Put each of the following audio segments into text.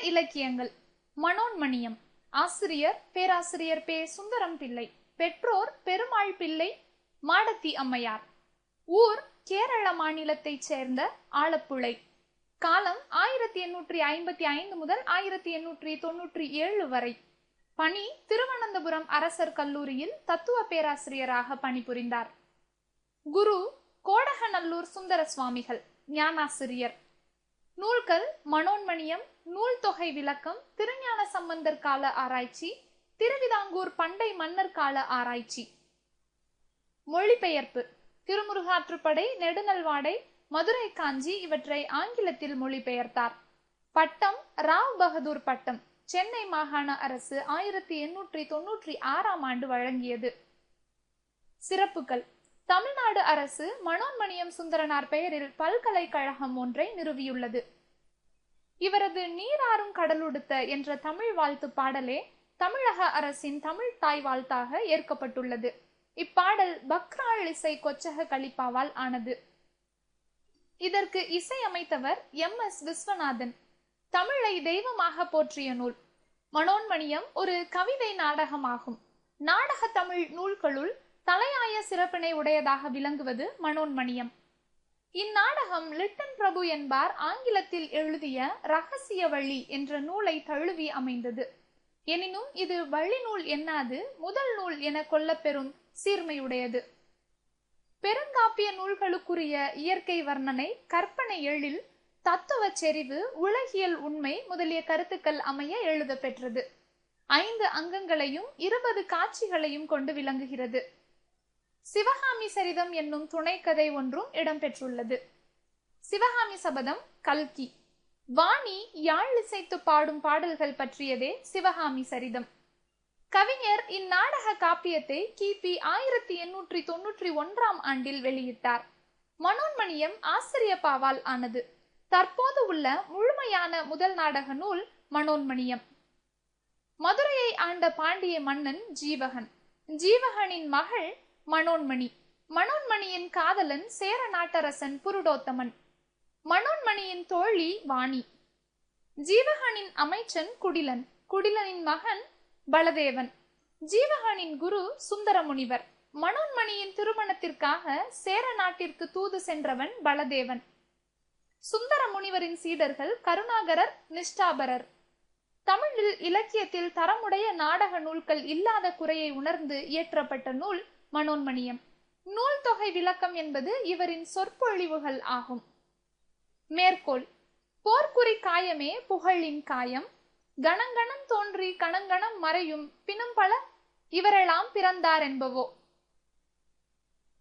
இலக்கியங்கள். மனோன்மணியம். ஆசிரியர் பேராசிரியர் பே. சுந்தரம் பிள்ளை. பெற்றோர் பெருமாள் பிள்ளை, மாடத்தி அம்மையார். ஊர் கேரள மாநிலத்தைச் சேர்ந்த ஆலப்புழை. காலம் 1855 முதல் 1897 வரை. பணி திருவனந்தபுரம் அரசர் கல்லூரியில் தத்துவ பேராசிரியராக பணிபுரிந்தார். குரு கோடகநல்லூர் சுந்தர சுவாமிகள், ஞானாசிரியர். நூல்கள்: மனோன்மணியம், நூல் தொகை விளக்கம், திருஞான சம்பந்தர் கால ஆராய்ச்சி, திருவிதாங்கூர் பண்டை மன்னர் கால ஆராய்ச்சி. மொழிபெயர்ப்பு: திருமுருகாற்றுப்படை, நெடுநல்வாடை, மதுரை காஞ்சி இவற்றை ஆங்கிலத்தில் மொழிபெயர்த்தார். பட்டம் ராவ் பகதூர் பட்டம் சென்னை மாகாண அரசு 1896 ஆண்டு வழங்கியது. சிறப்புகள்: தமிழ்நாடு அரசு மனோன்மணியம் சுந்தரனார் பெயரில் பல்கலைக்கழகம் ஒன்றை நிறுவியுள்ளது. இவரது நீராறும் கடலுடுத்த என்ற தமிழ் வாழ்த்து பாடலே தமிழக அரசின் தமிழ் தாய் வாழ்த்தாக ஏற்கப்பட்டுள்ளது. இப்பாடல் பக்ராள் இசை கொச்சக கலிப்பாவால் ஆனது. இதற்கு இசையமைத்தவர் MS விஸ்வநாதன். தமிழை தெய்வமாக போற்றிய நூல். மனோன்மணியம் ஒரு கவிதை நாடகமாகும். நாடக தமிழ் நூல்களுள் தலையாய சிறப்பினை உடையதாக விளங்குவது மனோன்மணியம். இந்நாடகம் லிட்டன் பிரபு என்பார் ஆங்கிலத்தில் எழுதிய ரகசிய வழி என்ற நூலை தழுவி அமைந்தது. எனினும் இது வழி நூல் என்னாது முதல் நூல் என கொள்ளப்பெறும் சீர்மையுடையது. பெருங்காப்பிய நூல்களுக்குரிய இயற்கை வர்ணனை, கற்பனை எழில், தத்துவ செறிவு, உலகியல் உண்மை முதலிய கருத்துக்கள் அமைய எழுத பெற்றது. 5 அங்கங்களையும் 20 காட்சிகளையும் கொண்டு விளங்குகிறது. சிவகாமி சரிதம் என்னும் துணைக்கதை ஒன்றும் இடம்பெற்றுள்ளது. சிவகாமி சபதம் கல்கி. வாணி யாழ் இசைத்து பாடும் பாடல்கள் பற்றியதே சிவகாமி சரிதம். கவிஞர் இந்நாடக காப்பியத்தை கிபி 1891 ஆண்டில் வெளியிட்டார். மனோன்மணியம் ஆசிரியப்பாவால் ஆனது. தற்போது உள்ள முழுமையான முதல் நாடக நூல் மனோன்மணியம். மதுரையை ஆண்ட பாண்டிய மன்னன் ஜீவகன். ஜீவகனின் மகள் மனோன்மணி. மனோன்மணியின் காதலன் சேர நாட்டரசன் புருடோத்தமன். மனோன்மணியின் தோழி வாணி. ஜீவகனின் அமைச்சன் குடிலன். குடிலனின் மகன் பலதேவன். ஜீவகனின் குரு சுந்தரமுனிவர். மனோன்மணியின் திருமணத்திற்காக சேர நாட்டிற்கு தூது சென்றவன் பலதேவன். சுந்தர முனிவரின் சீடர்கள் கருணாகரர், நிஷ்டாபரர். தமிழில் இலக்கியத்தில் தரமுடைய நாடக நூல்கள் இல்லாத குறையை உணர்ந்து இயற்றப்பட்ட நூல் மனோன்மணியம். நூல் தொகை விளக்கம் என்பது இவரின் சொற்பொழிவுகள் ஆகும். மேற்கோள்: போர்க்குறி காயமே புகழின் காயம், கணங்கணம் தோன்றி கணங்கணம் மறையும் பிணம்பல இவரெல்லாம் பிறந்தார் என்பவோ.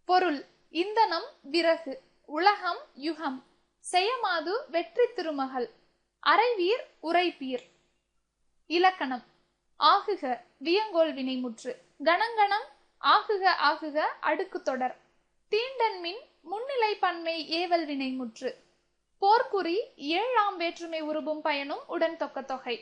பொருள்: இந்தனம் விறகு, உலகம் யுகம், செயமாது வெற்றி திருமகள், அரைவீர் உரைப்பீர். இலக்கணம்: ஆகுக வியங்கோல் வினைமுற்று, கணங்கணம் ஆகுக ஆகுக அடுக்கு தொடர், தீண்டன்மின் முன்னிலை பன்மை ஏவல் வினைமுற்று, போர்க்குறி 7ஆம் வேற்றுமை உருபும் பயனும் உடன் தொக்க தொகை.